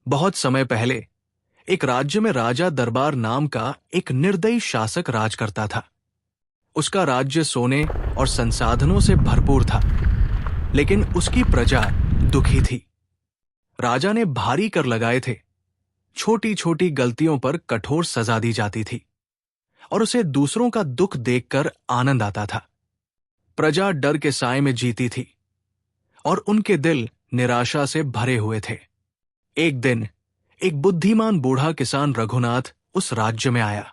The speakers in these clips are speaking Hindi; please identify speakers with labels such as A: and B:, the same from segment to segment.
A: बहुत समय पहले एक राज्य में राजा दरबार नाम का एक निर्दयी शासक राज करता था। उसका राज्य सोने और संसाधनों से भरपूर था, लेकिन उसकी प्रजा दुखी थी। राजा ने भारी कर लगाए थे, छोटी छोटी गलतियों पर कठोर सजा दी जाती थी और उसे दूसरों का दुख देखकर आनंद आता था। प्रजा डर के साए में जीती थी और उनके दिल निराशा से भरे हुए थे। एक दिन एक बुद्धिमान बूढ़ा किसान रघुनाथ उस राज्य में आया।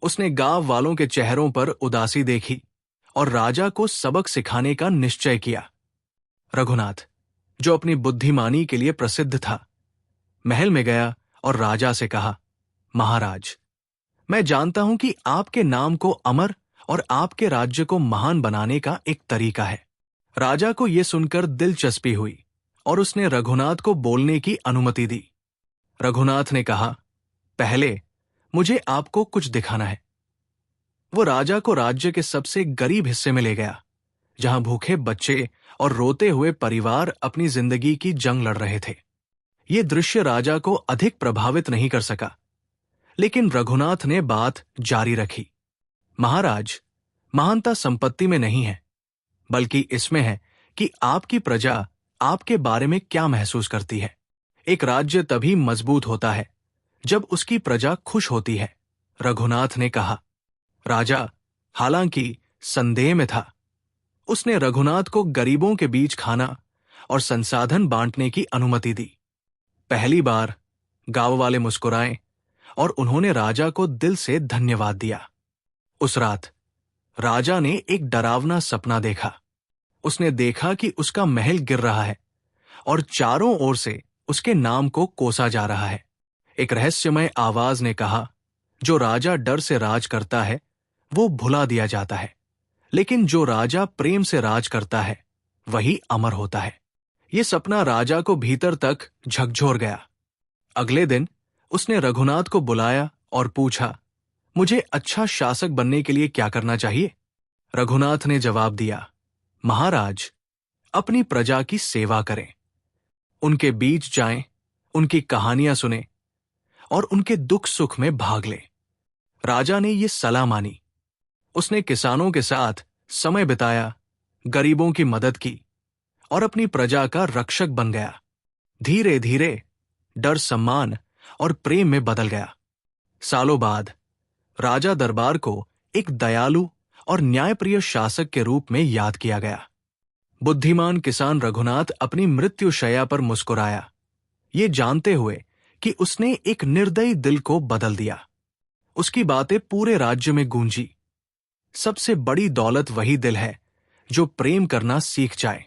A: उसने गांव वालों के चेहरों पर उदासी देखी और राजा को सबक सिखाने का निश्चय किया। रघुनाथ, जो अपनी बुद्धिमानी के लिए प्रसिद्ध था, महल में गया और राजा से कहा, महाराज, मैं जानता हूं कि आपके नाम को अमर और आपके राज्य को महान बनाने का एक तरीका है। राजा को यह सुनकर दिलचस्पी हुई और उसने रघुनाथ को बोलने की अनुमति दी। रघुनाथ ने कहा, पहले मुझे आपको कुछ दिखाना है। वो राजा को राज्य के सबसे गरीब हिस्से में ले गया, जहां भूखे बच्चे और रोते हुए परिवार अपनी जिंदगी की जंग लड़ रहे थे। ये दृश्य राजा को अधिक प्रभावित नहीं कर सका, लेकिन रघुनाथ ने बात जारी रखी। महाराज, महानता संपत्ति में नहीं है, बल्कि इसमें है कि आपकी प्रजा आपके बारे में क्या महसूस करती है। एक राज्य तभी मजबूत होता है जब उसकी प्रजा खुश होती है। रघुनाथ ने कहा। राजा हालांकि संदेह में था। उसने रघुनाथ को गरीबों के बीच खाना और संसाधन बांटने की अनुमति दी। पहली बार गांव वाले मुस्कुराए और उन्होंने राजा को दिल से धन्यवाद दिया। उस रात राजा ने एक डरावना सपना देखा। उसने देखा कि उसका महल गिर रहा है और चारों ओर से उसके नाम को कोसा जा रहा है। एक रहस्यमय आवाज ने कहा, जो राजा डर से राज करता है वो भुला दिया जाता है, लेकिन जो राजा प्रेम से राज करता है वही अमर होता है। ये सपना राजा को भीतर तक झकझोर गया। अगले दिन उसने रघुनाथ को बुलाया और पूछा, मुझे अच्छा शासक बनने के लिए क्या करना चाहिए? रघुनाथ ने जवाब दिया, महाराज, अपनी प्रजा की सेवा करें, उनके बीच जाएं, उनकी कहानियां सुने और उनके दुख सुख में भाग लें। राजा ने यह सलाह मानी। उसने किसानों के साथ समय बिताया, गरीबों की मदद की और अपनी प्रजा का रक्षक बन गया। धीरे धीरे डर सम्मान और प्रेम में बदल गया। सालों बाद राजा दरबार को एक दयालु और न्यायप्रिय शासक के रूप में याद किया गया। बुद्धिमान किसान रघुनाथ अपनी मृत्युशैया पर मुस्कुराया, ये जानते हुए कि उसने एक निर्दयी दिल को बदल दिया। उसकी बातें पूरे राज्य में गूंजी। सबसे बड़ी दौलत वही दिल है जो प्रेम करना सीख जाए।